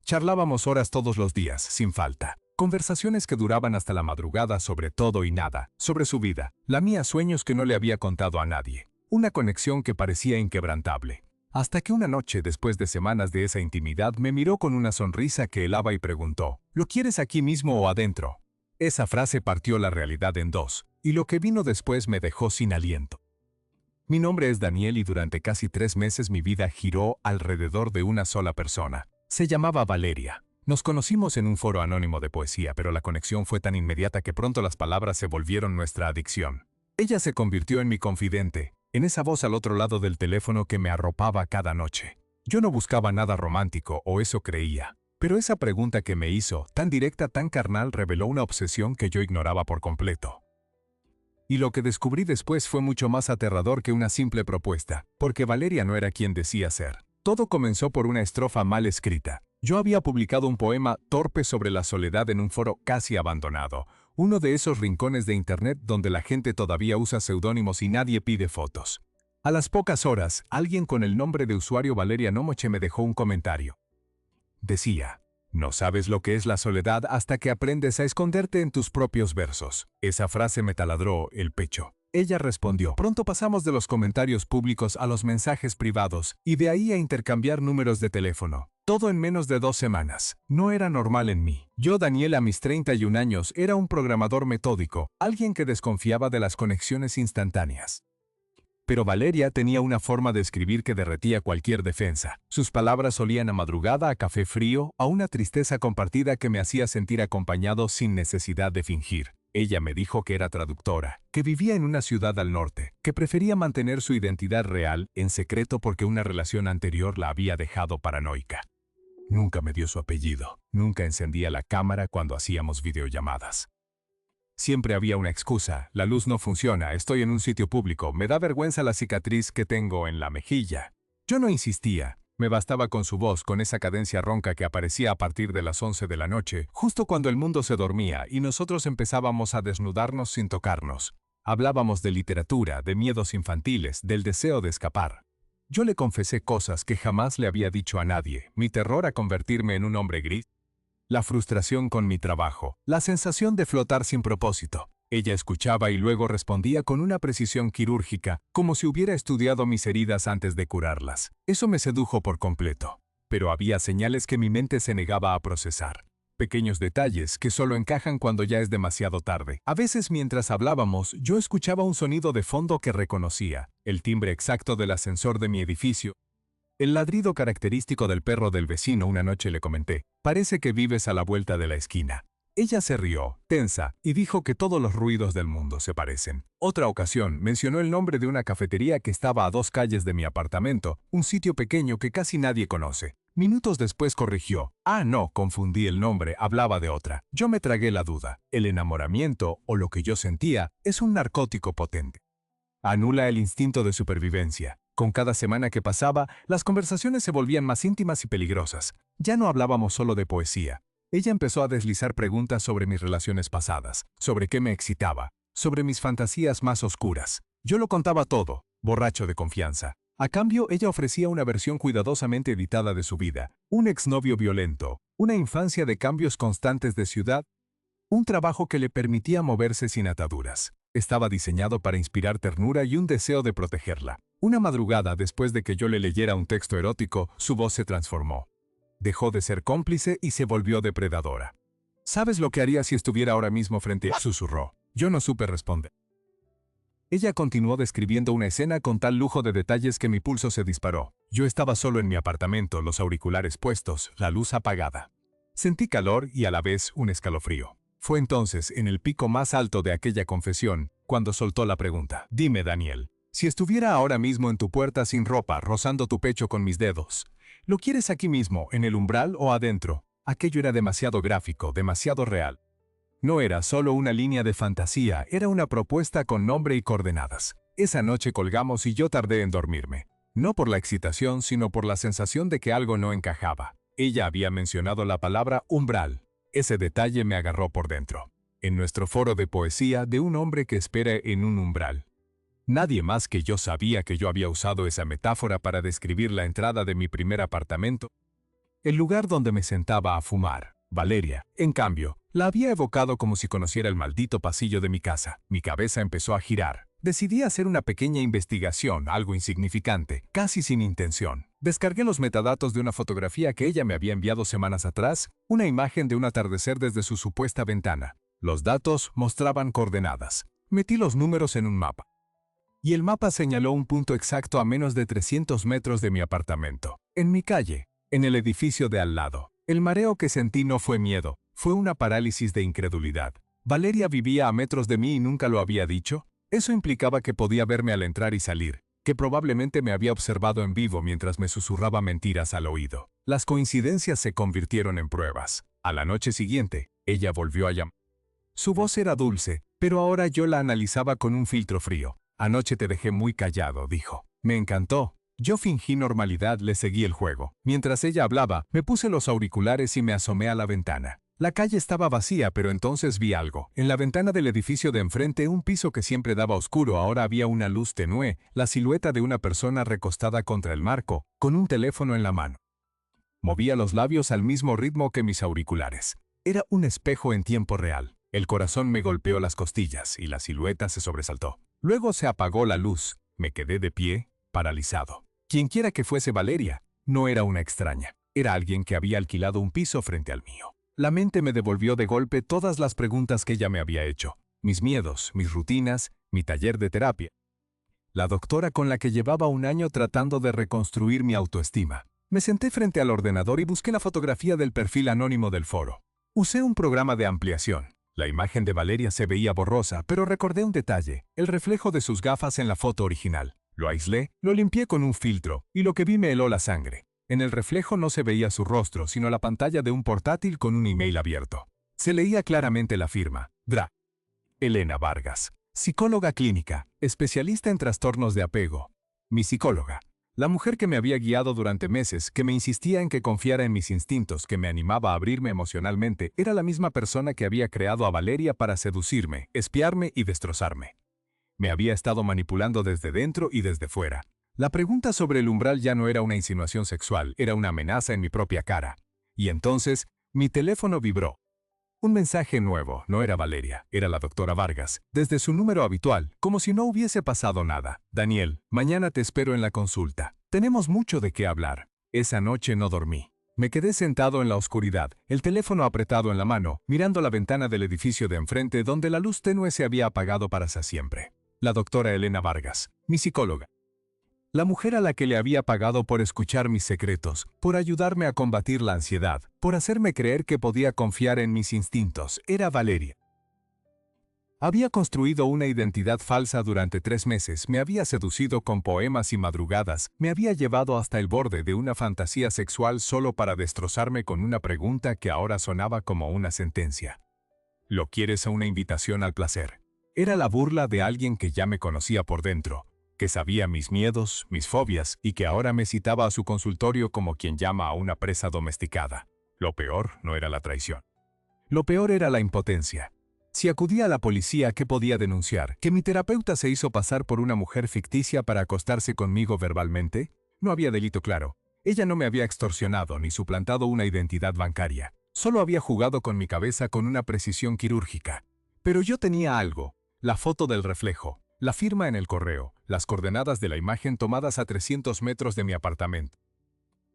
Charlábamos horas todos los días, sin falta. Conversaciones que duraban hasta la madrugada sobre todo y nada, sobre su vida, la mía, sueños que no le había contado a nadie. Una conexión que parecía inquebrantable. Hasta que una noche, después de semanas de esa intimidad, me miró con una sonrisa que helaba y preguntó, ¿lo quieres aquí mismo o adentro? Esa frase partió la realidad en dos, y lo que vino después me dejó sin aliento. Mi nombre es Daniel y durante casi 3 meses mi vida giró alrededor de una sola persona. Se llamaba Valeria. Nos conocimos en un foro anónimo de poesía, pero la conexión fue tan inmediata que pronto las palabras se volvieron nuestra adicción. Ella se convirtió en mi confidente, en esa voz al otro lado del teléfono que me arropaba cada noche. Yo no buscaba nada romántico, o eso creía. Pero esa pregunta que me hizo, tan directa, tan carnal, reveló una obsesión que yo ignoraba por completo. Y lo que descubrí después fue mucho más aterrador que una simple propuesta, porque Valeria no era quien decía ser. Todo comenzó por una estrofa mal escrita. Yo había publicado un poema torpe sobre la soledad en un foro casi abandonado, uno de esos rincones de internet donde la gente todavía usa seudónimos y nadie pide fotos. A las pocas horas, alguien con el nombre de usuario Valeria Nomoche me dejó un comentario. Decía, no sabes lo que es la soledad hasta que aprendes a esconderte en tus propios versos. Esa frase me taladró el pecho. Ella respondió, pronto pasamos de los comentarios públicos a los mensajes privados, y de ahí a intercambiar números de teléfono. Todo en menos de 2 semanas. No era normal en mí. Yo, Daniel, a mis 31 años, era un programador metódico, alguien que desconfiaba de las conexiones instantáneas. Pero Valeria tenía una forma de escribir que derretía cualquier defensa. Sus palabras olían a madrugada, a café frío, a una tristeza compartida que me hacía sentir acompañado sin necesidad de fingir. Ella me dijo que era traductora, que vivía en una ciudad al norte, que prefería mantener su identidad real en secreto porque una relación anterior la había dejado paranoica. Nunca me dio su apellido, nunca encendía la cámara cuando hacíamos videollamadas. Siempre había una excusa, la luz no funciona, estoy en un sitio público, me da vergüenza la cicatriz que tengo en la mejilla. Yo no insistía, me bastaba con su voz, con esa cadencia ronca que aparecía a partir de las 11 de la noche, justo cuando el mundo se dormía y nosotros empezábamos a desnudarnos sin tocarnos. Hablábamos de literatura, de miedos infantiles, del deseo de escapar. Yo le confesé cosas que jamás le había dicho a nadie, mi terror a convertirme en un hombre gris, la frustración con mi trabajo, la sensación de flotar sin propósito. Ella escuchaba y luego respondía con una precisión quirúrgica, como si hubiera estudiado mis heridas antes de curarlas. Eso me sedujo por completo. Pero había señales que mi mente se negaba a procesar. Pequeños detalles que solo encajan cuando ya es demasiado tarde. A veces mientras hablábamos, yo escuchaba un sonido de fondo que reconocía, el timbre exacto del ascensor de mi edificio. El ladrido característico del perro del vecino. Una noche le comenté, parece que vives a la vuelta de la esquina. Ella se rió, tensa, y dijo que todos los ruidos del mundo se parecen. Otra ocasión mencionó el nombre de una cafetería que estaba a 2 calles de mi apartamento, un sitio pequeño que casi nadie conoce. Minutos después corrigió, no, confundí el nombre, hablaba de otra. Yo me tragué la duda. El enamoramiento, o lo que yo sentía, es un narcótico potente. Anula el instinto de supervivencia. Con cada semana que pasaba, las conversaciones se volvían más íntimas y peligrosas. Ya no hablábamos solo de poesía. Ella empezó a deslizar preguntas sobre mis relaciones pasadas, sobre qué me excitaba, sobre mis fantasías más oscuras. Yo lo contaba todo, borracho de confianza. A cambio, ella ofrecía una versión cuidadosamente editada de su vida, un exnovio violento, una infancia de cambios constantes de ciudad, un trabajo que le permitía moverse sin ataduras. Estaba diseñado para inspirar ternura y un deseo de protegerla. Una madrugada, después de que yo le leyera un texto erótico, su voz se transformó. Dejó de ser cómplice y se volvió depredadora. ¿Sabes lo que haría si estuviera ahora mismo frente a...? Susurró. Yo no supe responder. Ella continuó describiendo una escena con tal lujo de detalles que mi pulso se disparó. Yo estaba solo en mi apartamento, los auriculares puestos, la luz apagada. Sentí calor y a la vez un escalofrío. Fue entonces, en el pico más alto de aquella confesión, cuando soltó la pregunta. Dime, Daniel, si estuviera ahora mismo en tu puerta sin ropa, rozando tu pecho con mis dedos, ¿lo quieres aquí mismo, en el umbral o adentro? Aquello era demasiado gráfico, demasiado real. No era solo una línea de fantasía, era una propuesta con nombre y coordenadas. Esa noche colgamos y yo tardé en dormirme. No por la excitación, sino por la sensación de que algo no encajaba. Ella había mencionado la palabra umbral. Ese detalle me agarró por dentro. En nuestro foro de poesía de un hombre que espera en un umbral. Nadie más que yo sabía que yo había usado esa metáfora para describir la entrada de mi primer apartamento. el lugar donde me sentaba a fumar. Valeria, en cambio, la había evocado como si conociera el maldito pasillo de mi casa. Mi cabeza empezó a girar. Decidí hacer una pequeña investigación, algo insignificante, casi sin intención. Descargué los metadatos de una fotografía que ella me había enviado semanas atrás, una imagen de un atardecer desde su supuesta ventana. Los datos mostraban coordenadas. Metí los números en un mapa. Y el mapa señaló un punto exacto a menos de 300 metros de mi apartamento. En mi calle, en el edificio de al lado. El mareo que sentí no fue miedo, fue una parálisis de incredulidad. ¿Valeria vivía a metros de mí y nunca lo había dicho? Eso implicaba que podía verme al entrar y salir, que probablemente me había observado en vivo mientras me susurraba mentiras al oído. Las coincidencias se convirtieron en pruebas. A la noche siguiente, ella volvió a llamar. Su voz era dulce, pero ahora yo la analizaba con un filtro frío. Anoche te dejé muy callado, dijo. Me encantó. Yo fingí normalidad, le seguí el juego. Mientras ella hablaba, me puse los auriculares y me asomé a la ventana. La calle estaba vacía, pero entonces vi algo. En la ventana del edificio de enfrente, un piso que siempre daba oscuro, ahora había una luz tenue, la silueta de una persona recostada contra el marco, con un teléfono en la mano. Movía los labios al mismo ritmo que mis auriculares. Era un espejo en tiempo real. El corazón me golpeó las costillas y la silueta se sobresaltó. Luego se apagó la luz. Me quedé de pie, paralizado. Quienquiera que fuese Valeria, no era una extraña. Era alguien que había alquilado un piso frente al mío. La mente me devolvió de golpe todas las preguntas que ella me había hecho. Mis miedos, mis rutinas, mi taller de terapia. La doctora con la que llevaba un año tratando de reconstruir mi autoestima. Me senté frente al ordenador y busqué la fotografía del perfil anónimo del foro. Usé un programa de ampliación. La imagen de Valeria se veía borrosa, pero recordé un detalle, el reflejo de sus gafas en la foto original. Lo aislé, lo limpié con un filtro, y lo que vi me heló la sangre. En el reflejo no se veía su rostro, sino la pantalla de un portátil con un email abierto. Se leía claramente la firma. Dra. Elena Vargas. Psicóloga clínica, especialista en trastornos de apego. Mi psicóloga. La mujer que me había guiado durante meses, que me insistía en que confiara en mis instintos, que me animaba a abrirme emocionalmente, era la misma persona que había creado a Valeria para seducirme, espiarme y destrozarme. Me había estado manipulando desde dentro y desde fuera. La pregunta sobre el umbral ya no era una insinuación sexual, era una amenaza en mi propia cara. Y entonces, mi teléfono vibró. Un mensaje nuevo, no era Valeria, era la doctora Vargas, desde su número habitual, como si no hubiese pasado nada. Daniel, mañana te espero en la consulta. Tenemos mucho de qué hablar. Esa noche no dormí. Me quedé sentado en la oscuridad, el teléfono apretado en la mano, mirando la ventana del edificio de enfrente donde la luz tenue se había apagado para siempre. La doctora Elena Vargas, mi psicóloga. La mujer a la que le había pagado por escuchar mis secretos, por ayudarme a combatir la ansiedad, por hacerme creer que podía confiar en mis instintos, era Valeria. Había construido una identidad falsa durante 3 meses, me había seducido con poemas y madrugadas, me había llevado hasta el borde de una fantasía sexual solo para destrozarme con una pregunta que ahora sonaba como una sentencia. ¿Lo quieres a una invitación al placer? Era la burla de alguien que ya me conocía por dentro, que sabía mis miedos, mis fobias, y que ahora me citaba a su consultorio como quien llama a una presa domesticada. Lo peor no era la traición. Lo peor era la impotencia. Si acudía a la policía, ¿qué podía denunciar? ¿Que mi terapeuta se hizo pasar por una mujer ficticia para acostarse conmigo verbalmente? No había delito claro. Ella no me había extorsionado ni suplantado una identidad bancaria. Solo había jugado con mi cabeza con una precisión quirúrgica. Pero yo tenía algo. La foto del reflejo, la firma en el correo, las coordenadas de la imagen tomadas a 300 metros de mi apartamento.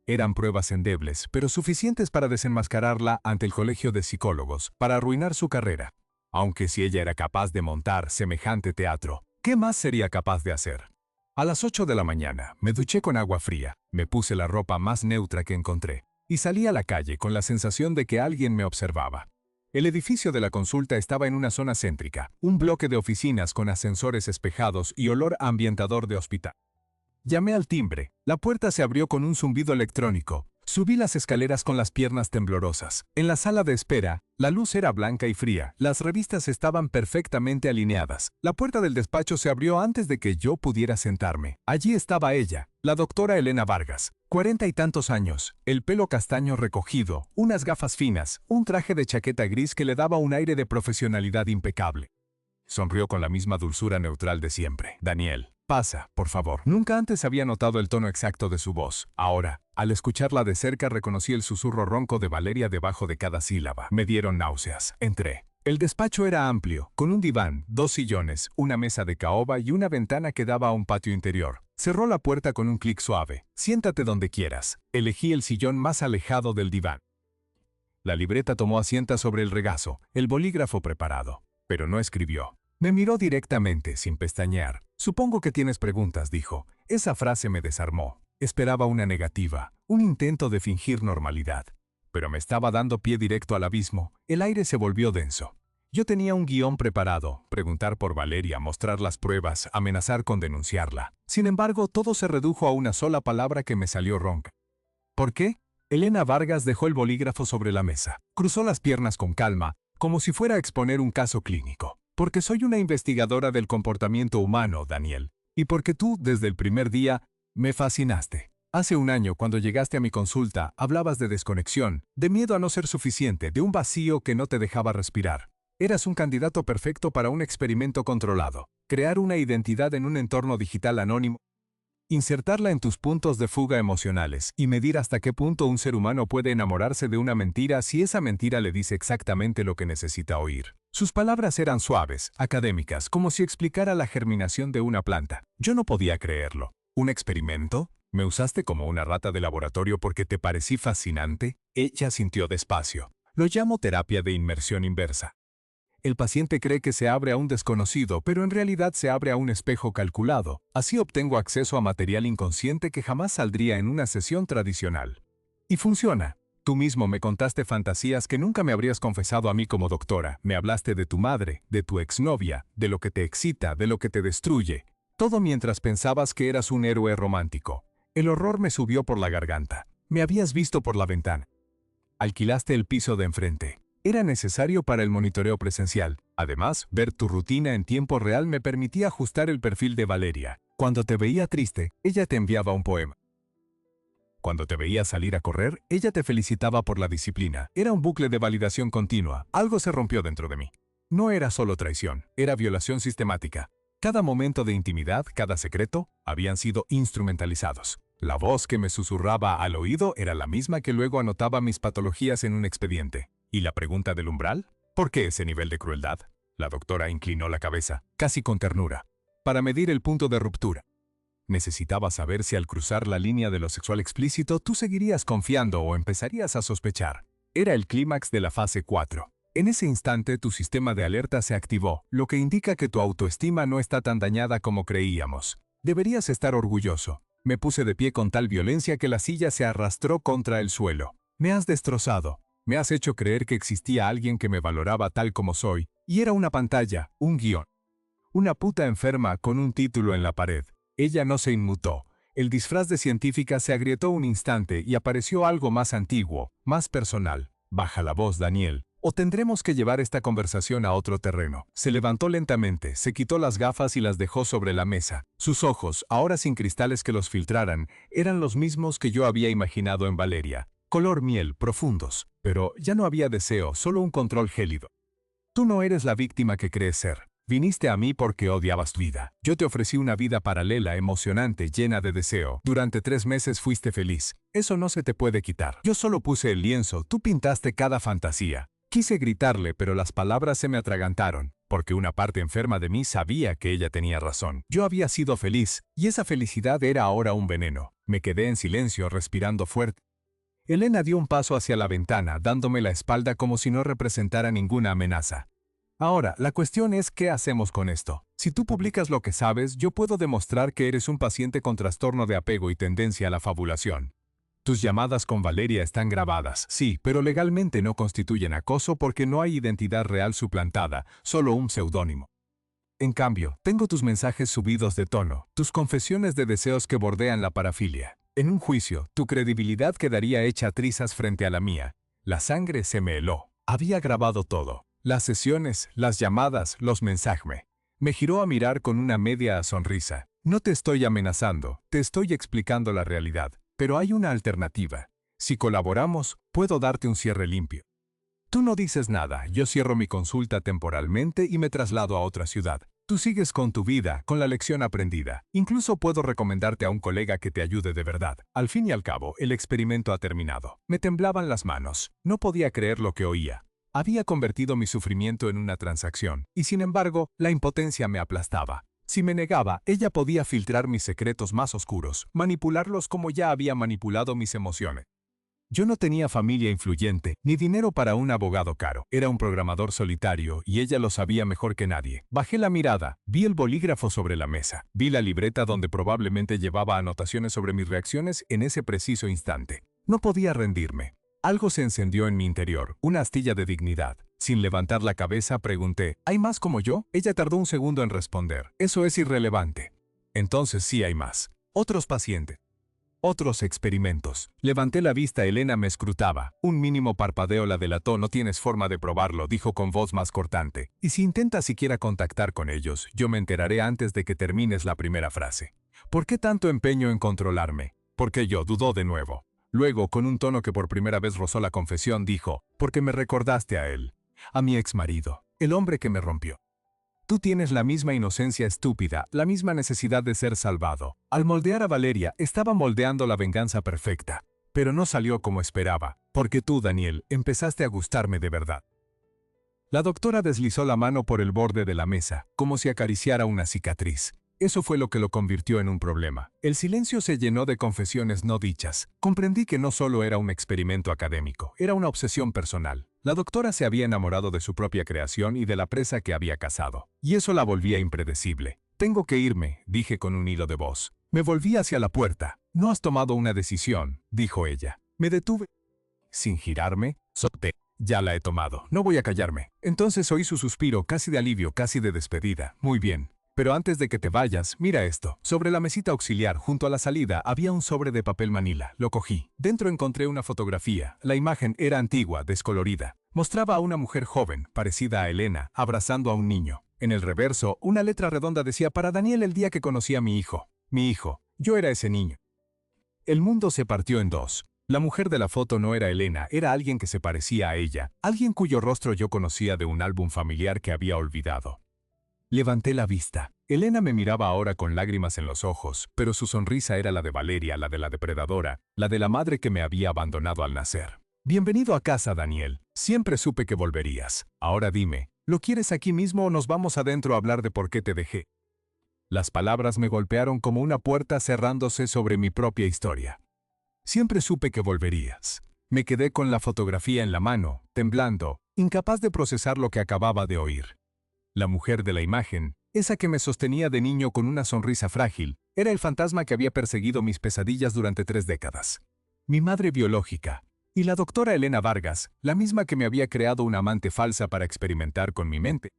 Eran pruebas endebles, pero suficientes para desenmascararla ante el colegio de psicólogos, para arruinar su carrera. Aunque si ella era capaz de montar semejante teatro, ¿qué más sería capaz de hacer? A las 8 de la mañana, me duché con agua fría, me puse la ropa más neutra que encontré, y salí a la calle con la sensación de que alguien me observaba. El edificio de la consulta estaba en una zona céntrica, un bloque de oficinas con ascensores espejados y olor a ambientador de hospital. Llamé al timbre, la puerta se abrió con un zumbido electrónico. Subí las escaleras con las piernas temblorosas. En la sala de espera, la luz era blanca y fría, las revistas estaban perfectamente alineadas. La puerta del despacho se abrió antes de que yo pudiera sentarme. Allí estaba ella, la doctora Elena Vargas, 40 y tantos años, el pelo castaño recogido, unas gafas finas, un traje de chaqueta gris que le daba un aire de profesionalidad impecable. Sonrió con la misma dulzura neutral de siempre. Daniel, pasa, por favor? Nunca antes había notado el tono exacto de su voz. Ahora, al escucharla de cerca, reconocí el susurro ronco de Valeria debajo de cada sílaba. Me dieron náuseas. Entré. El despacho era amplio, con un diván, 2 sillones, una mesa de caoba y una ventana que daba a un patio interior. Cerró la puerta con un clic suave. Siéntate donde quieras. Elegí el sillón más alejado del diván. La libreta tomó asiento sobre el regazo, el bolígrafo preparado. Pero no escribió. Me miró directamente, sin pestañear. Supongo que tienes preguntas, dijo. Esa frase me desarmó. Esperaba una negativa, un intento de fingir normalidad. Pero me estaba dando pie directo al abismo. El aire se volvió denso. Yo tenía un guión preparado, preguntar por Valeria, mostrar las pruebas, amenazar con denunciarla. Sin embargo, todo se redujo a una sola palabra que me salió ronca. ¿Por qué? Elena Vargas dejó el bolígrafo sobre la mesa. Cruzó las piernas con calma, como si fuera a exponer un caso clínico. Porque soy una investigadora del comportamiento humano, Daniel. Y porque tú, desde el primer día, me fascinaste. Hace un año, cuando llegaste a mi consulta, hablabas de desconexión, de miedo a no ser suficiente, de un vacío que no te dejaba respirar. Eras un candidato perfecto para un experimento controlado. Crear una identidad en un entorno digital anónimo, insertarla en tus puntos de fuga emocionales y medir hasta qué punto un ser humano puede enamorarse de una mentira si esa mentira le dice exactamente lo que necesita oír. Sus palabras eran suaves, académicas, como si explicara la germinación de una planta. Yo no podía creerlo. ¿Un experimento? ¿Me usaste como una rata de laboratorio porque te parecí fascinante? Ella sintió despacio. Lo llamo terapia de inmersión inversa. El paciente cree que se abre a un desconocido, pero en realidad se abre a un espejo calculado. Así obtengo acceso a material inconsciente que jamás saldría en una sesión tradicional. Y funciona. Tú mismo me contaste fantasías que nunca me habrías confesado a mí como doctora. Me hablaste de tu madre, de tu exnovia, de lo que te excita, de lo que te destruye. Todo mientras pensabas que eras un héroe romántico. El horror me subió por la garganta. Me habías visto por la ventana. Alquilaste el piso de enfrente. Era necesario para el monitoreo presencial. Además, ver tu rutina en tiempo real me permitía ajustar el perfil de Valeria. Cuando te veía triste, ella te enviaba un poema. Cuando te veía salir a correr, ella te felicitaba por la disciplina. Era un bucle de validación continua. Algo se rompió dentro de mí. No era solo traición, era violación sistemática. Cada momento de intimidad, cada secreto, habían sido instrumentalizados. La voz que me susurraba al oído era la misma que luego anotaba mis patologías en un expediente. ¿Y la pregunta del umbral? ¿Por qué ese nivel de crueldad? La doctora inclinó la cabeza, casi con ternura, para medir el punto de ruptura. Necesitaba saber si al cruzar la línea de lo sexual explícito tú seguirías confiando o empezarías a sospechar. Era el clímax de la fase 4. En ese instante tu sistema de alerta se activó, lo que indica que tu autoestima no está tan dañada como creíamos. Deberías estar orgulloso. Me puse de pie con tal violencia que la silla se arrastró contra el suelo. Me has destrozado. Me has hecho creer que existía alguien que me valoraba tal como soy, y era una pantalla, un guión. Una puta enferma con un título en la pared. Ella no se inmutó. El disfraz de científica se agrietó un instante y apareció algo más antiguo, más personal. Baja la voz, Daniel. O tendremos que llevar esta conversación a otro terreno. Se levantó lentamente, se quitó las gafas y las dejó sobre la mesa. Sus ojos, ahora sin cristales que los filtraran, eran los mismos que yo había imaginado en Valeria. Color miel, profundos. Pero ya no había deseo, solo un control gélido. Tú no eres la víctima que crees ser. Viniste a mí porque odiabas tu vida. Yo te ofrecí una vida paralela, emocionante, llena de deseo. Durante 3 meses fuiste feliz. Eso no se te puede quitar. Yo solo puse el lienzo, tú pintaste cada fantasía. Quise gritarle, pero las palabras se me atragantaron, porque una parte enferma de mí sabía que ella tenía razón. Yo había sido feliz, y esa felicidad era ahora un veneno. Me quedé en silencio, respirando fuerte. Elena dio un paso hacia la ventana, dándome la espalda como si no representara ninguna amenaza. Ahora, la cuestión es ¿qué hacemos con esto? Si tú publicas lo que sabes, yo puedo demostrar que eres un paciente con trastorno de apego y tendencia a la fabulación. Tus llamadas con Valeria están grabadas, sí, pero legalmente no constituyen acoso porque no hay identidad real suplantada, solo un seudónimo. En cambio, tengo tus mensajes subidos de tono, tus confesiones de deseos que bordean la parafilia. En un juicio, tu credibilidad quedaría hecha trizas frente a la mía. La sangre se me heló. Había grabado todo. Las sesiones, las llamadas, los mensajes. Me giró a mirar con una media sonrisa. No te estoy amenazando, te estoy explicando la realidad. Pero hay una alternativa. Si colaboramos, puedo darte un cierre limpio. Tú no dices nada, yo cierro mi consulta temporalmente y me traslado a otra ciudad. Tú sigues con tu vida, con la lección aprendida. Incluso puedo recomendarte a un colega que te ayude de verdad. Al fin y al cabo, el experimento ha terminado. Me temblaban las manos. No podía creer lo que oía. Había convertido mi sufrimiento en una transacción, y sin embargo, la impotencia me aplastaba. Si me negaba, ella podía filtrar mis secretos más oscuros, manipularlos como ya había manipulado mis emociones. Yo no tenía familia influyente, ni dinero para un abogado caro. Era un programador solitario y ella lo sabía mejor que nadie. Bajé la mirada, vi el bolígrafo sobre la mesa, vi la libreta donde probablemente llevaba anotaciones sobre mis reacciones en ese preciso instante. No podía rendirme. Algo se encendió en mi interior, una astilla de dignidad. Sin levantar la cabeza, pregunté, ¿hay más como yo? Ella tardó un segundo en responder. Eso es irrelevante. Entonces sí hay más. Otros pacientes. Otros experimentos. Levanté la vista, Elena me escrutaba. Un mínimo parpadeo la delató. No tienes forma de probarlo, dijo con voz más cortante. Y si intentas siquiera contactar con ellos, yo me enteraré antes de que termines la primera frase. ¿Por qué tanto empeño en controlarme? Porque yo dudó de nuevo. Luego, con un tono que por primera vez rozó la confesión, dijo, porque me recordaste a él, a mi exmarido, el hombre que me rompió. Tú tienes la misma inocencia estúpida, la misma necesidad de ser salvado. Al moldear a Valeria, estaba moldeando la venganza perfecta. Pero no salió como esperaba, porque tú, Daniel, empezaste a gustarme de verdad. La doctora deslizó la mano por el borde de la mesa, como si acariciara una cicatriz. Eso fue lo que lo convirtió en un problema. El silencio se llenó de confesiones no dichas. Comprendí que no solo era un experimento académico, era una obsesión personal. La doctora se había enamorado de su propia creación y de la presa que había cazado. Y eso la volvía impredecible. Tengo que irme, dije con un hilo de voz. Me volví hacia la puerta. No has tomado una decisión, dijo ella. Me detuve. Sin girarme, solté. Ya la he tomado. No voy a callarme. Entonces oí su suspiro, casi de alivio, casi de despedida. Muy bien. Pero antes de que te vayas, mira esto. Sobre la mesita auxiliar, junto a la salida, había un sobre de papel manila. Lo cogí. Dentro encontré una fotografía. La imagen era antigua, descolorida. Mostraba a una mujer joven, parecida a Elena, abrazando a un niño. En el reverso, una letra redonda decía: para Daniel el día que conocí a mi hijo. Mi hijo. Yo era ese niño. El mundo se partió en dos. La mujer de la foto no era Elena, era alguien que se parecía a ella, alguien cuyo rostro yo conocía de un álbum familiar que había olvidado. Levanté la vista. Elena me miraba ahora con lágrimas en los ojos, pero su sonrisa era la de Valeria, la de la depredadora, la de la madre que me había abandonado al nacer. Bienvenido a casa, Daniel. Siempre supe que volverías. Ahora dime, ¿lo quieres aquí mismo o nos vamos adentro a hablar de por qué te dejé? Las palabras me golpearon como una puerta cerrándose sobre mi propia historia. Siempre supe que volverías. Me quedé con la fotografía en la mano, temblando, incapaz de procesar lo que acababa de oír. La mujer de la imagen, esa que me sostenía de niño con una sonrisa frágil, era el fantasma que había perseguido mis pesadillas durante 3 décadas. Mi madre biológica. Y la doctora Elena Vargas, la misma que me había creado una amante falsa para experimentar con mi mente.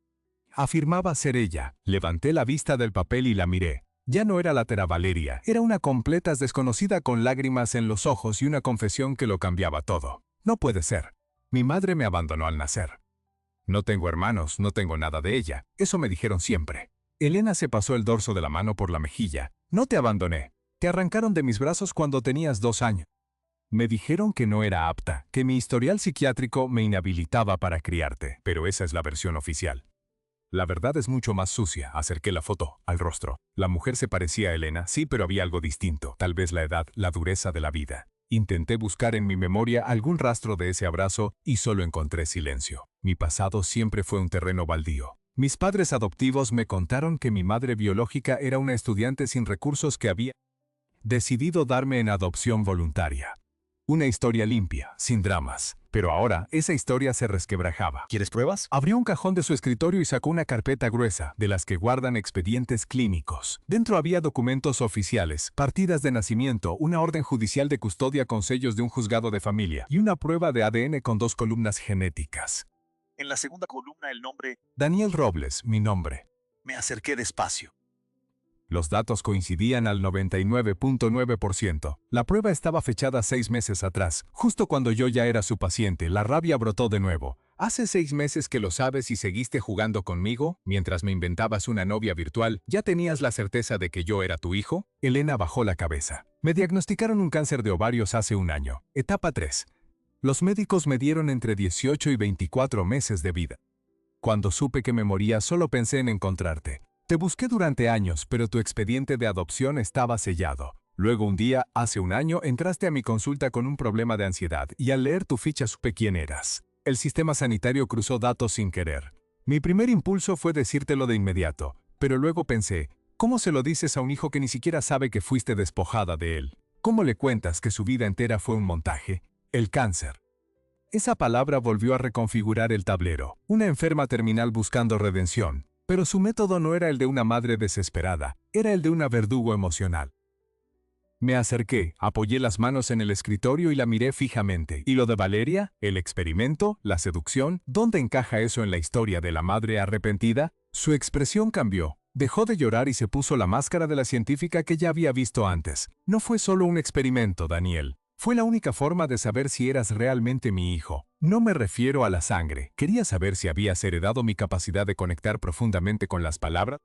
Afirmaba ser ella. Levanté la vista del papel y la miré. Ya no era la Tera Valeria, era una completa desconocida con lágrimas en los ojos y una confesión que lo cambiaba todo. No puede ser. Mi madre me abandonó al nacer. No tengo hermanos, no tengo nada de ella. Eso me dijeron siempre. Elena se pasó el dorso de la mano por la mejilla. No te abandoné. Te arrancaron de mis brazos cuando tenías 2 años. Me dijeron que no era apta, que mi historial psiquiátrico me inhabilitaba para criarte, pero esa es la versión oficial. La verdad es mucho más sucia. Acerqué la foto al rostro. La mujer se parecía a Elena, sí, pero había algo distinto. Tal vez la edad, la dureza de la vida. Intenté buscar en mi memoria algún rastro de ese abrazo y solo encontré silencio. Mi pasado siempre fue un terreno baldío. Mis padres adoptivos me contaron que mi madre biológica era una estudiante sin recursos que había decidido darme en adopción voluntaria. Una historia limpia, sin dramas. Pero ahora, esa historia se resquebrajaba. ¿Quieres pruebas? Abrió un cajón de su escritorio y sacó una carpeta gruesa, de las que guardan expedientes clínicos. Dentro había documentos oficiales, partidas de nacimiento, una orden judicial de custodia con sellos de un juzgado de familia y una prueba de ADN con 2 columnas genéticas. En la segunda columna el nombre. Daniel Robles, mi nombre. Me acerqué despacio. Los datos coincidían al 99.9%. La prueba estaba fechada 6 meses atrás, justo cuando yo ya era su paciente. La rabia brotó de nuevo. ¿Hace 6 meses que lo sabes y seguiste jugando conmigo? Mientras me inventabas una novia virtual, ¿ya tenías la certeza de que yo era tu hijo? Elena bajó la cabeza. Me diagnosticaron un cáncer de ovarios hace 1 año. Etapa 3. Los médicos me dieron entre 18 y 24 meses de vida. Cuando supe que me moría, solo pensé en encontrarte. Te busqué durante años, pero tu expediente de adopción estaba sellado. Luego un día, hace un año, entraste a mi consulta con un problema de ansiedad y al leer tu ficha supe quién eras. El sistema sanitario cruzó datos sin querer. Mi primer impulso fue decírtelo de inmediato, pero luego pensé, ¿cómo se lo dices a un hijo que ni siquiera sabe que fuiste despojada de él? ¿Cómo le cuentas que su vida entera fue un montaje? El cáncer. Esa palabra volvió a reconfigurar el tablero. Una enferma terminal buscando redención. Pero su método no era el de una madre desesperada, era el de una verdugo emocional. Me acerqué, apoyé las manos en el escritorio y la miré fijamente. ¿Y lo de Valeria? ¿El experimento? ¿La seducción? ¿Dónde encaja eso en la historia de la madre arrepentida? Su expresión cambió. Dejó de llorar y se puso la máscara de la científica que ya había visto antes. No fue solo un experimento, Daniel. Fue la única forma de saber si eras realmente mi hijo. No me refiero a la sangre. Quería saber si habías heredado mi capacidad de conectar profundamente con las palabras,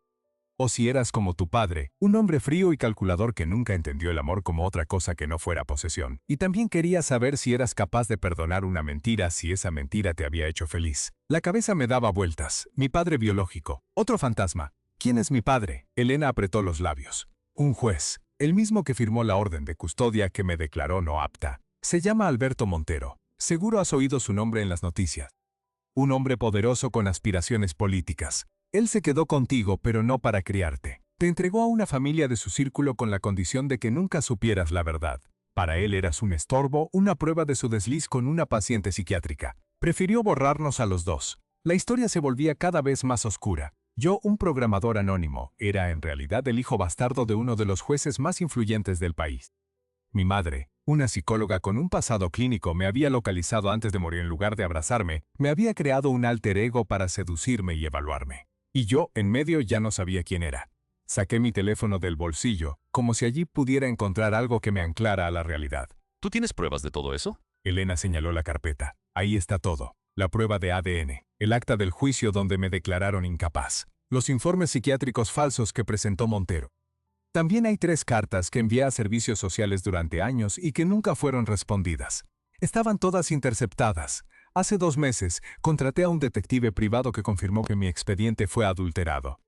o si eras como tu padre, un hombre frío y calculador que nunca entendió el amor como otra cosa que no fuera posesión. Y también quería saber si eras capaz de perdonar una mentira si esa mentira te había hecho feliz. La cabeza me daba vueltas. Mi padre biológico. Otro fantasma. ¿Quién es mi padre? Elena apretó los labios. Un juez. El mismo que firmó la orden de custodia que me declaró no apta. Se llama Alberto Montero. Seguro has oído su nombre en las noticias. Un hombre poderoso con aspiraciones políticas. Él se quedó contigo, pero no para criarte. Te entregó a una familia de su círculo con la condición de que nunca supieras la verdad. Para él eras un estorbo, una prueba de su desliz con una paciente psiquiátrica. Prefirió borrarnos a los dos. La historia se volvía cada vez más oscura. Yo, un programador anónimo, era en realidad el hijo bastardo de uno de los jueces más influyentes del país. Mi madre, una psicóloga con un pasado clínico, me había localizado antes de morir en lugar de abrazarme, me había creado un alter ego para seducirme y evaluarme. Y yo, en medio, ya no sabía quién era. Saqué mi teléfono del bolsillo, como si allí pudiera encontrar algo que me anclara a la realidad. ¿Tú tienes pruebas de todo eso? Elena señaló la carpeta. Ahí está todo. La prueba de ADN, el acta del juicio donde me declararon incapaz, los informes psiquiátricos falsos que presentó Montero. También hay 3 cartas que envié a servicios sociales durante años y que nunca fueron respondidas. Estaban todas interceptadas. Hace 2 meses, contraté a un detective privado que confirmó que mi expediente fue adulterado.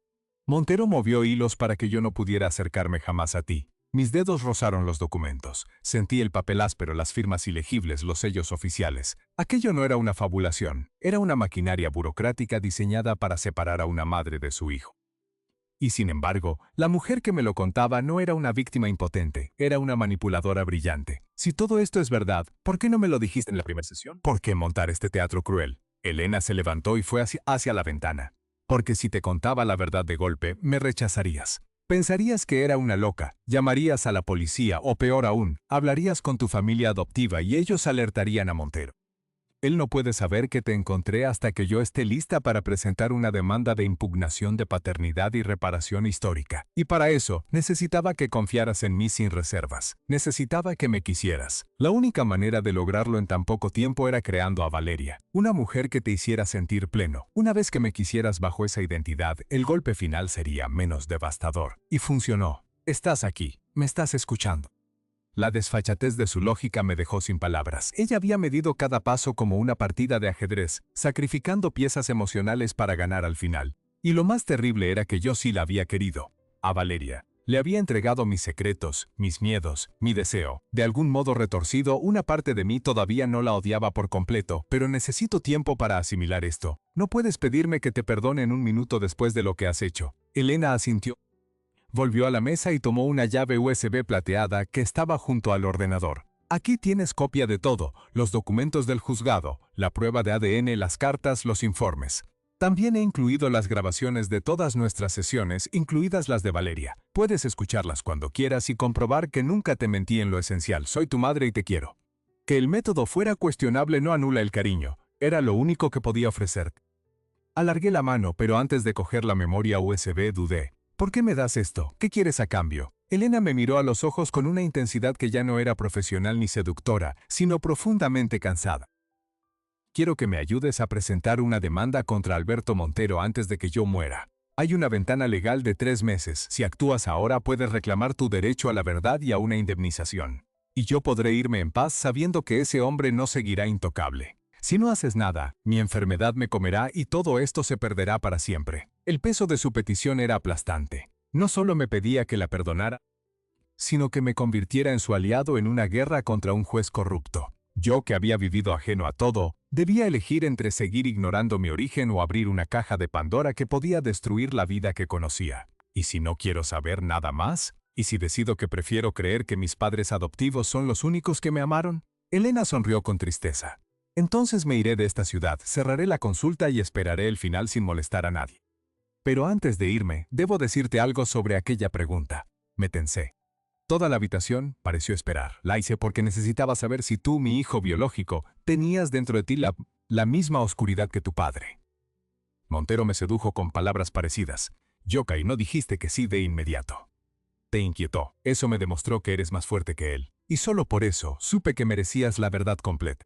Montero movió hilos para que yo no pudiera acercarme jamás a ti. Mis dedos rozaron los documentos. Sentí el papel áspero, las firmas ilegibles, los sellos oficiales. Aquello no era una fabulación. Era una maquinaria burocrática diseñada para separar a una madre de su hijo. Y sin embargo, la mujer que me lo contaba no era una víctima impotente, era una manipuladora brillante. Si todo esto es verdad, ¿por qué no me lo dijiste en la primera sesión? ¿Por qué montar este teatro cruel? Elena se levantó y fue hacia la ventana. Porque si te contaba la verdad de golpe, me rechazarías. Pensarías que era una loca, llamarías a la policía o peor aún, hablarías con tu familia adoptiva y ellos alertarían a Montero. Él no puede saber que te encontré hasta que yo esté lista para presentar una demanda de impugnación de paternidad y reparación histórica. Y para eso, necesitaba que confiaras en mí sin reservas. Necesitaba que me quisieras. La única manera de lograrlo en tan poco tiempo era creando a Valeria, una mujer que te hiciera sentir pleno. Una vez que me quisieras bajo esa identidad, el golpe final sería menos devastador. Y funcionó. Estás aquí. Me estás escuchando. La desfachatez de su lógica me dejó sin palabras. Ella había medido cada paso como una partida de ajedrez, sacrificando piezas emocionales para ganar al final. Y lo más terrible era que yo sí la había querido. A Valeria. Le había entregado mis secretos, mis miedos, mi deseo. De algún modo retorcido, una parte de mí todavía no la odiaba por completo, pero necesito tiempo para asimilar esto. No puedes pedirme que te perdone en un minuto después de lo que has hecho. Elena asintió. Volvió a la mesa y tomó una llave USB plateada que estaba junto al ordenador. Aquí tienes copia de todo, los documentos del juzgado, la prueba de ADN, las cartas, los informes. También he incluido las grabaciones de todas nuestras sesiones, incluidas las de Valeria. Puedes escucharlas cuando quieras y comprobar que nunca te mentí en lo esencial. Soy tu madre y te quiero. Que el método fuera cuestionable no anula el cariño. Era lo único que podía ofrecer. Alargué la mano, pero antes de coger la memoria USB dudé. ¿Por qué me das esto? ¿Qué quieres a cambio? Elena me miró a los ojos con una intensidad que ya no era profesional ni seductora, sino profundamente cansada. Quiero que me ayudes a presentar una demanda contra Alberto Montero antes de que yo muera. Hay una ventana legal de 3 meses. Si actúas ahora, puedes reclamar tu derecho a la verdad y a una indemnización. Y yo podré irme en paz sabiendo que ese hombre no seguirá intocable. Si no haces nada, mi enfermedad me comerá y todo esto se perderá para siempre. El peso de su petición era aplastante. No solo me pedía que la perdonara, sino que me convirtiera en su aliado en una guerra contra un juez corrupto. Yo, que había vivido ajeno a todo, debía elegir entre seguir ignorando mi origen o abrir una caja de Pandora que podía destruir la vida que conocía. ¿Y si no quiero saber nada más? ¿Y si decido que prefiero creer que mis padres adoptivos son los únicos que me amaron? Elena sonrió con tristeza. Entonces me iré de esta ciudad, cerraré la consulta y esperaré el final sin molestar a nadie. Pero antes de irme, debo decirte algo sobre aquella pregunta. Me tensé. Toda la habitación pareció esperar. La hice porque necesitaba saber si tú, mi hijo biológico, tenías dentro de ti la misma oscuridad que tu padre. Montero me sedujo con palabras parecidas. Yokai, no dijiste que sí de inmediato. Te inquietó. Eso me demostró que eres más fuerte que él. Y solo por eso supe que merecías la verdad completa.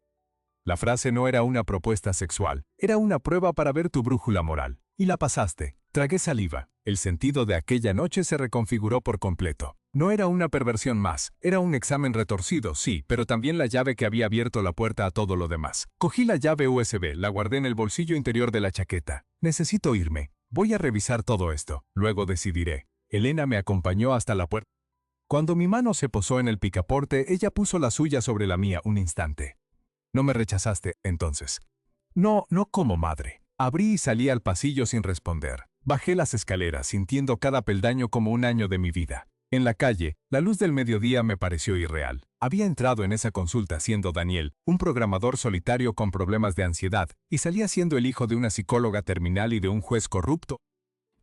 La frase no era una propuesta sexual, era una prueba para ver tu brújula moral. Y la pasaste. Tragué saliva. El sentido de aquella noche se reconfiguró por completo. No era una perversión más, era un examen retorcido, sí, pero también la llave que había abierto la puerta a todo lo demás. Cogí la llave USB, la guardé en el bolsillo interior de la chaqueta. Necesito irme. Voy a revisar todo esto. Luego decidiré. Elena me acompañó hasta la puerta. Cuando mi mano se posó en el picaporte, ella puso la suya sobre la mía un instante. No me rechazaste, entonces. No como madre. Abrí y salí al pasillo sin responder. Bajé las escaleras, sintiendo cada peldaño como un año de mi vida. En la calle, la luz del mediodía me pareció irreal. Había entrado en esa consulta siendo Daniel, un programador solitario con problemas de ansiedad, y salía siendo el hijo de una psicóloga terminal y de un juez corrupto.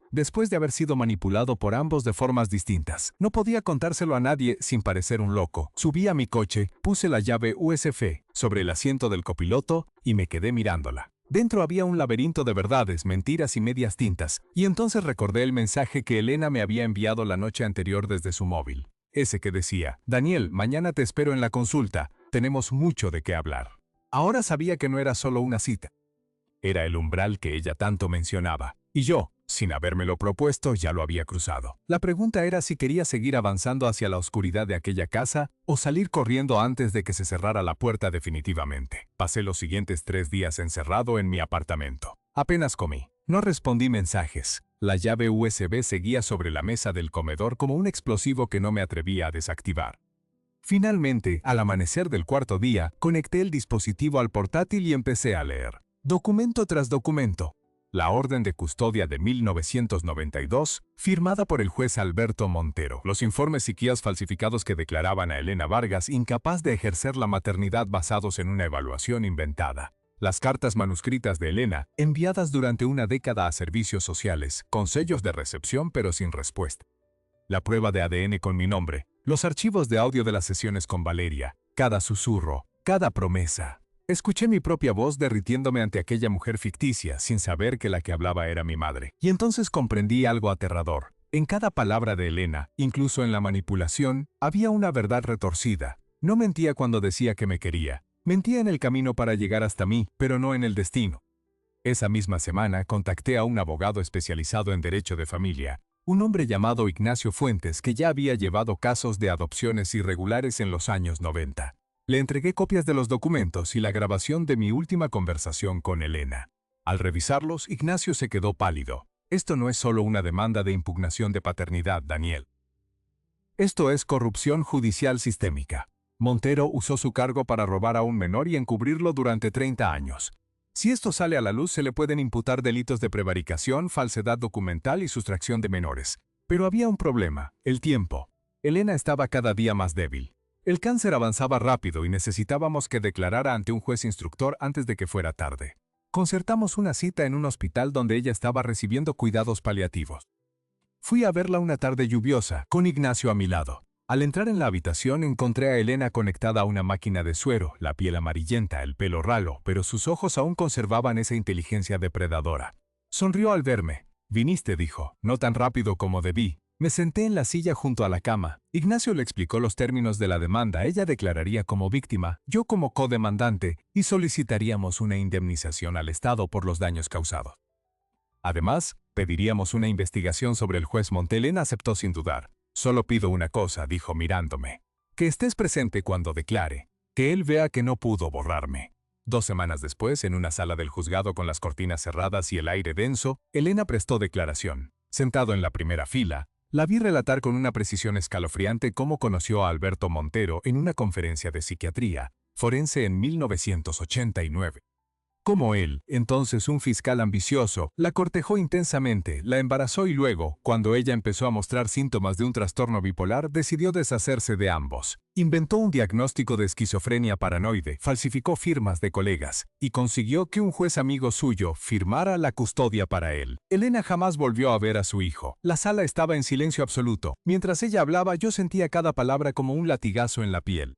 Después de haber sido manipulado por ambos de formas distintas, no podía contárselo a nadie sin parecer un loco. Subí a mi coche, puse la llave USB sobre el asiento del copiloto y me quedé mirándola. Dentro había un laberinto de verdades, mentiras y medias tintas, y entonces recordé el mensaje que Elena me había enviado la noche anterior desde su móvil. Ese que decía, Daniel, mañana te espero en la consulta, tenemos mucho de qué hablar. Ahora sabía que no era solo una cita. Era el umbral que ella tanto mencionaba, y yo, sin habérmelo propuesto, ya lo había cruzado. La pregunta era si quería seguir avanzando hacia la oscuridad de aquella casa o salir corriendo antes de que se cerrara la puerta definitivamente. Pasé los siguientes 3 días encerrado en mi apartamento. Apenas comí. No respondí mensajes. La llave USB seguía sobre la mesa del comedor como un explosivo que no me atrevía a desactivar. Finalmente, al amanecer del cuarto día, conecté el dispositivo al portátil y empecé a leer. Documento tras documento. La orden de custodia de 1992, firmada por el juez Alberto Montero. Los informes y guías falsificados que declaraban a Elena Vargas incapaz de ejercer la maternidad basados en una evaluación inventada. Las cartas manuscritas de Elena, enviadas durante una década a servicios sociales, con sellos de recepción pero sin respuesta. La prueba de ADN con mi nombre. Los archivos de audio de las sesiones con Valeria. Cada susurro, cada promesa. Escuché mi propia voz derritiéndome ante aquella mujer ficticia, sin saber que la que hablaba era mi madre. Y entonces comprendí algo aterrador. En cada palabra de Elena, incluso en la manipulación, había una verdad retorcida. No mentía cuando decía que me quería. Mentía en el camino para llegar hasta mí, pero no en el destino. Esa misma semana contacté a un abogado especializado en derecho de familia, un hombre llamado Ignacio Fuentes que ya había llevado casos de adopciones irregulares en los años 90. Le entregué copias de los documentos y la grabación de mi última conversación con Elena. Al revisarlos, Ignacio se quedó pálido. Esto no es solo una demanda de impugnación de paternidad, Daniel. Esto es corrupción judicial sistémica. Montero usó su cargo para robar a un menor y encubrirlo durante 30 años. Si esto sale a la luz, se le pueden imputar delitos de prevaricación, falsedad documental y sustracción de menores. Pero había un problema, el tiempo. Elena estaba cada día más débil. El cáncer avanzaba rápido y necesitábamos que declarara ante un juez instructor antes de que fuera tarde. Concertamos una cita en un hospital donde ella estaba recibiendo cuidados paliativos. Fui a verla una tarde lluviosa, con Ignacio a mi lado. Al entrar en la habitación encontré a Elena conectada a una máquina de suero, la piel amarillenta, el pelo ralo, pero sus ojos aún conservaban esa inteligencia depredadora. Sonrió al verme. «Viniste», dijo, «no tan rápido como debí». Me senté en la silla junto a la cama. Ignacio le explicó los términos de la demanda. Ella declararía como víctima, yo como codemandante, y solicitaríamos una indemnización al Estado por los daños causados. Además, pediríamos una investigación sobre el juez Montero. Elena aceptó sin dudar. «Solo pido una cosa», dijo mirándome. «Que estés presente cuando declare. Que él vea que no pudo borrarme». 2 semanas después, en una sala del juzgado con las cortinas cerradas y el aire denso, Elena prestó declaración. Sentado en la primera fila, la vi relatar con una precisión escalofriante cómo conoció a Alberto Montero en una conferencia de psiquiatría forense en 1989. Como él, entonces un fiscal ambicioso, la cortejó intensamente, la embarazó y luego, cuando ella empezó a mostrar síntomas de un trastorno bipolar, decidió deshacerse de ambos. Inventó un diagnóstico de esquizofrenia paranoide, falsificó firmas de colegas y consiguió que un juez amigo suyo firmara la custodia para él. Elena jamás volvió a ver a su hijo. La sala estaba en silencio absoluto. Mientras ella hablaba, yo sentía cada palabra como un latigazo en la piel.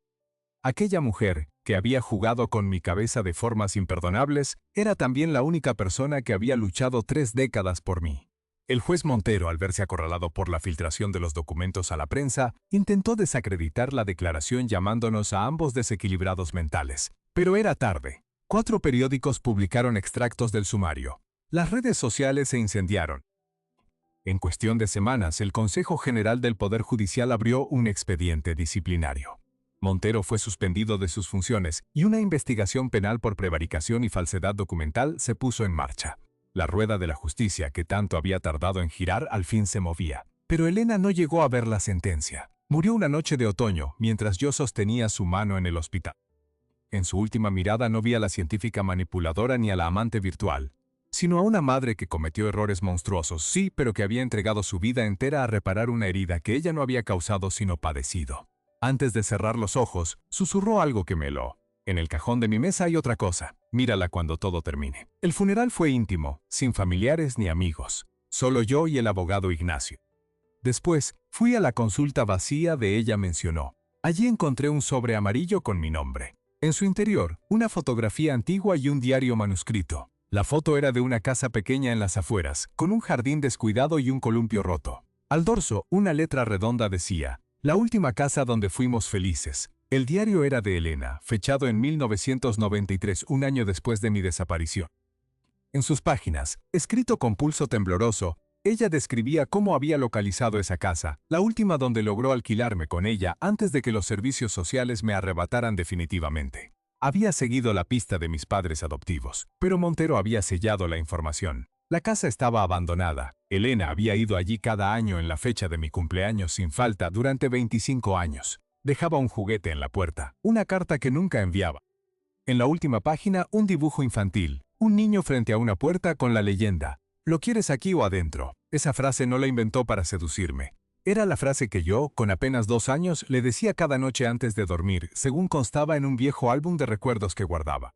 Aquella mujer, que había jugado con mi cabeza de formas imperdonables, era también la única persona que había luchado 3 décadas por mí. El juez Montero, al verse acorralado por la filtración de los documentos a la prensa, intentó desacreditar la declaración llamándonos a ambos desequilibrados mentales. Pero era tarde. 4 periódicos publicaron extractos del sumario. Las redes sociales se incendiaron. En cuestión de semanas, el Consejo General del Poder Judicial abrió un expediente disciplinario. Montero fue suspendido de sus funciones y una investigación penal por prevaricación y falsedad documental se puso en marcha. La rueda de la justicia, que tanto había tardado en girar, al fin se movía. Pero Elena no llegó a ver la sentencia. Murió una noche de otoño, mientras yo sostenía su mano en el hospital. En su última mirada no vi a la científica manipuladora ni a la amante virtual, sino a una madre que cometió errores monstruosos, sí, pero que había entregado su vida entera a reparar una herida que ella no había causado sino padecido. Antes de cerrar los ojos, susurró algo que me heló. En el cajón de mi mesa hay otra cosa. Mírala cuando todo termine. El funeral fue íntimo, sin familiares ni amigos. Solo yo y el abogado Ignacio. Después, fui a la consulta vacía de ella mencionó. Allí encontré un sobre amarillo con mi nombre. En su interior, una fotografía antigua y un diario manuscrito. La foto era de una casa pequeña en las afueras, con un jardín descuidado y un columpio roto. Al dorso, una letra redonda decía: la última casa donde fuimos felices. El diario era de Elena, fechado en 1993, un año después de mi desaparición. En sus páginas, escrito con pulso tembloroso, ella describía cómo había localizado esa casa, la última donde logró alquilarme con ella antes de que los servicios sociales me arrebataran definitivamente. Había seguido la pista de mis padres adoptivos, pero Montero había sellado la información. La casa estaba abandonada. Elena había ido allí cada año en la fecha de mi cumpleaños sin falta durante 25 años. Dejaba un juguete en la puerta, una carta que nunca enviaba. En la última página, un dibujo infantil, un niño frente a una puerta con la leyenda: ¿lo quieres aquí o adentro? Esa frase no la inventó para seducirme. Era la frase que yo, con apenas 2 años, le decía cada noche antes de dormir, según constaba en un viejo álbum de recuerdos que guardaba.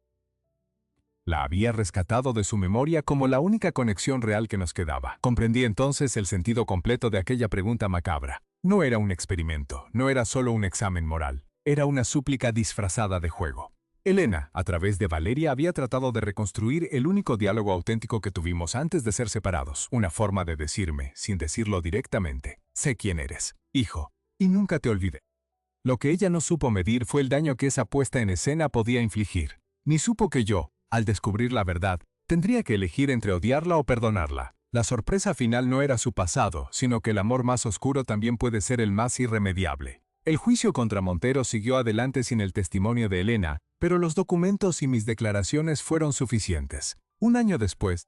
La había rescatado de su memoria como la única conexión real que nos quedaba. Comprendí entonces el sentido completo de aquella pregunta macabra. No era un experimento, no era solo un examen moral. Era una súplica disfrazada de juego. Elena, a través de Valeria, había tratado de reconstruir el único diálogo auténtico que tuvimos antes de ser separados. Una forma de decirme, sin decirlo directamente: sé quién eres, hijo, y nunca te olvidé. Lo que ella no supo medir fue el daño que esa puesta en escena podía infligir. Ni supo que yo, al descubrir la verdad, tendría que elegir entre odiarla o perdonarla. La sorpresa final no era su pasado, sino que el amor más oscuro también puede ser el más irremediable. El juicio contra Montero siguió adelante sin el testimonio de Elena, pero los documentos y mis declaraciones fueron suficientes. Un año después,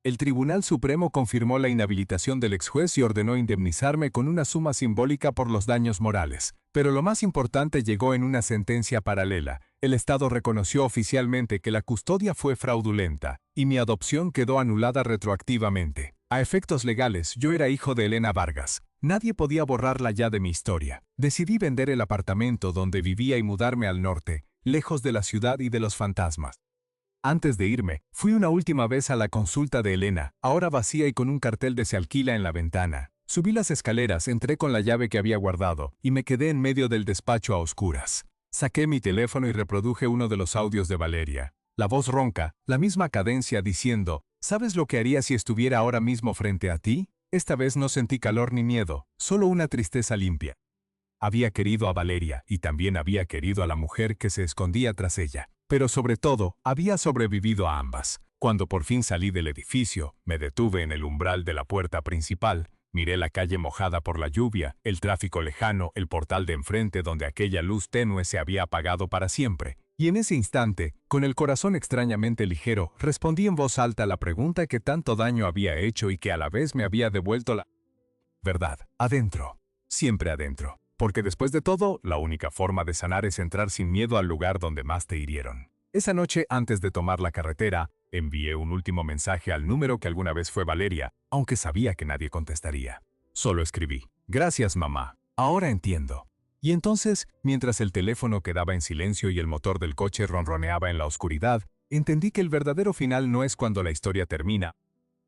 el Tribunal Supremo confirmó la inhabilitación del exjuez y ordenó indemnizarme con una suma simbólica por los daños morales. Pero lo más importante llegó en una sentencia paralela. El Estado reconoció oficialmente que la custodia fue fraudulenta y mi adopción quedó anulada retroactivamente. A efectos legales, yo era hijo de Elena Vargas. Nadie podía borrarla ya de mi historia. Decidí vender el apartamento donde vivía y mudarme al norte, lejos de la ciudad y de los fantasmas. Antes de irme, fui una última vez a la consulta de Elena, ahora vacía y con un cartel de "se alquila" en la ventana. Subí las escaleras, entré con la llave que había guardado y me quedé en medio del despacho a oscuras. Saqué mi teléfono y reproduje uno de los audios de Valeria. La voz ronca, la misma cadencia diciendo: ¿sabes lo que haría si estuviera ahora mismo frente a ti? Esta vez no sentí calor ni miedo, solo una tristeza limpia. Había querido a Valeria y también había querido a la mujer que se escondía tras ella. Pero sobre todo, había sobrevivido a ambas. Cuando por fin salí del edificio, me detuve en el umbral de la puerta principal, miré la calle mojada por la lluvia, el tráfico lejano, el portal de enfrente donde aquella luz tenue se había apagado para siempre, Y en ese instante, con el corazón extrañamente ligero, respondí en voz alta la pregunta que tanto daño había hecho y que a la vez me había devuelto la verdad. Adentro. Siempre adentro. Porque después de todo, la única forma de sanar es entrar sin miedo al lugar donde más te hirieron. Esa noche, antes de tomar la carretera, envié un último mensaje al número que alguna vez fue Valeria, aunque sabía que nadie contestaría. Solo escribí: gracias, mamá. Ahora entiendo. Y entonces, mientras el teléfono quedaba en silencio y el motor del coche ronroneaba en la oscuridad, entendí que el verdadero final no es cuando la historia termina,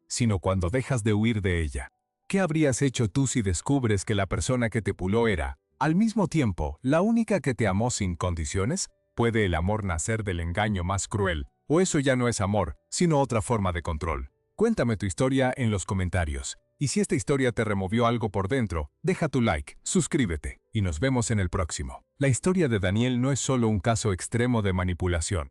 sino cuando dejas de huir de ella. ¿Qué habrías hecho tú si descubres que la persona que te puló era, al mismo tiempo, la única que te amó sin condiciones? ¿Puede el amor nacer del engaño más cruel? ¿O eso ya no es amor, sino otra forma de control? Cuéntame tu historia en los comentarios. Y si esta historia te removió algo por dentro, deja tu like, suscríbete, y nos vemos en el próximo. La historia de Daniel no es solo un caso extremo de manipulación.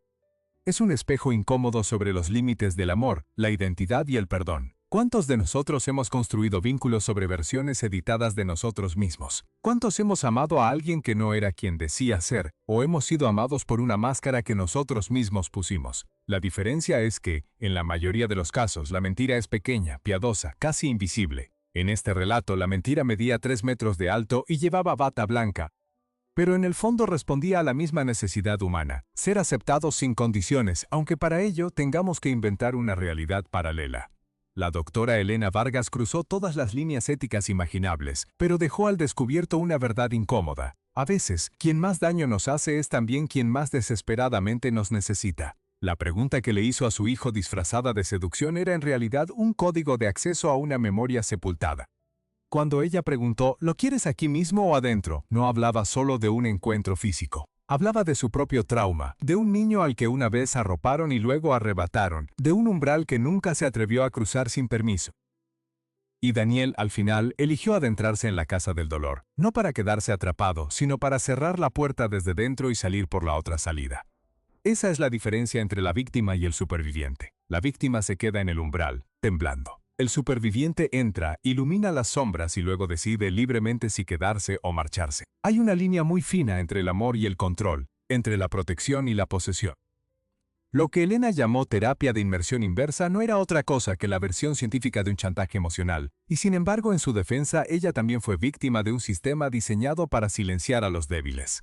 Es un espejo incómodo sobre los límites del amor, la identidad y el perdón. ¿Cuántos de nosotros hemos construido vínculos sobre versiones editadas de nosotros mismos? ¿Cuántos hemos amado a alguien que no era quien decía ser, o hemos sido amados por una máscara que nosotros mismos pusimos? La diferencia es que, en la mayoría de los casos, la mentira es pequeña, piadosa, casi invisible. En este relato, la mentira medía 3 metros de alto y llevaba bata blanca, pero en el fondo respondía a la misma necesidad humana: ser aceptados sin condiciones, aunque para ello tengamos que inventar una realidad paralela. La doctora Elena Vargas cruzó todas las líneas éticas imaginables, pero dejó al descubierto una verdad incómoda. A veces, quien más daño nos hace es también quien más desesperadamente nos necesita. La pregunta que le hizo a su hijo disfrazada de seducción era en realidad un código de acceso a una memoria sepultada. Cuando ella preguntó: ¿lo quieres aquí mismo o adentro?, no hablaba solo de un encuentro físico. Hablaba de su propio trauma, de un niño al que una vez arroparon y luego arrebataron, de un umbral que nunca se atrevió a cruzar sin permiso. Y Daniel, al final, eligió adentrarse en la casa del dolor, no para quedarse atrapado, sino para cerrar la puerta desde dentro y salir por la otra salida. Esa es la diferencia entre la víctima y el superviviente. La víctima se queda en el umbral, temblando. El superviviente entra, ilumina las sombras y luego decide libremente si quedarse o marcharse. Hay una línea muy fina entre el amor y el control, entre la protección y la posesión. Lo que Elena llamó terapia de inmersión inversa no era otra cosa que la versión científica de un chantaje emocional, y sin embargo, en su defensa, ella también fue víctima de un sistema diseñado para silenciar a los débiles.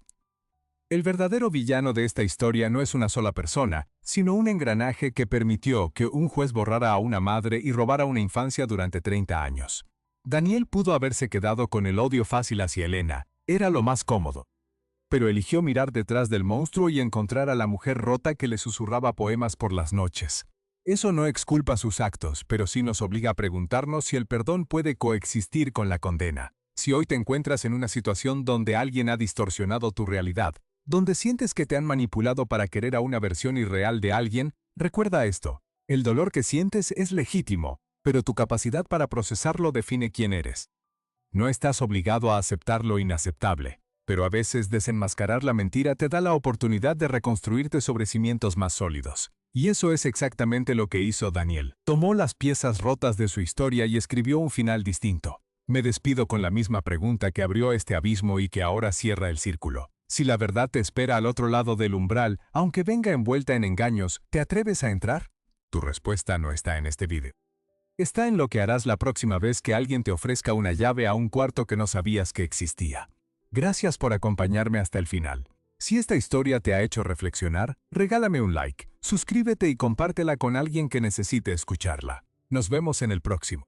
El verdadero villano de esta historia no es una sola persona, sino un engranaje que permitió que un juez borrara a una madre y robara una infancia durante 30 años. Daniel pudo haberse quedado con el odio fácil hacia Elena, era lo más cómodo. Pero eligió mirar detrás del monstruo y encontrar a la mujer rota que le susurraba poemas por las noches. Eso no exculpa sus actos, pero sí nos obliga a preguntarnos si el perdón puede coexistir con la condena. Si hoy te encuentras en una situación donde alguien ha distorsionado tu realidad, donde sientes que te han manipulado para querer a una versión irreal de alguien, recuerda esto: el dolor que sientes es legítimo, pero tu capacidad para procesarlo define quién eres. No estás obligado a aceptar lo inaceptable, pero a veces desenmascarar la mentira te da la oportunidad de reconstruirte sobre cimientos más sólidos. Y eso es exactamente lo que hizo Daniel. Tomó las piezas rotas de su historia y escribió un final distinto. Me despido con la misma pregunta que abrió este abismo y que ahora cierra el círculo. Si la verdad te espera al otro lado del umbral, aunque venga envuelta en engaños, ¿te atreves a entrar? Tu respuesta no está en este video. Está en lo que harás la próxima vez que alguien te ofrezca una llave a un cuarto que no sabías que existía. Gracias por acompañarme hasta el final. Si esta historia te ha hecho reflexionar, regálame un like, suscríbete y compártela con alguien que necesite escucharla. Nos vemos en el próximo.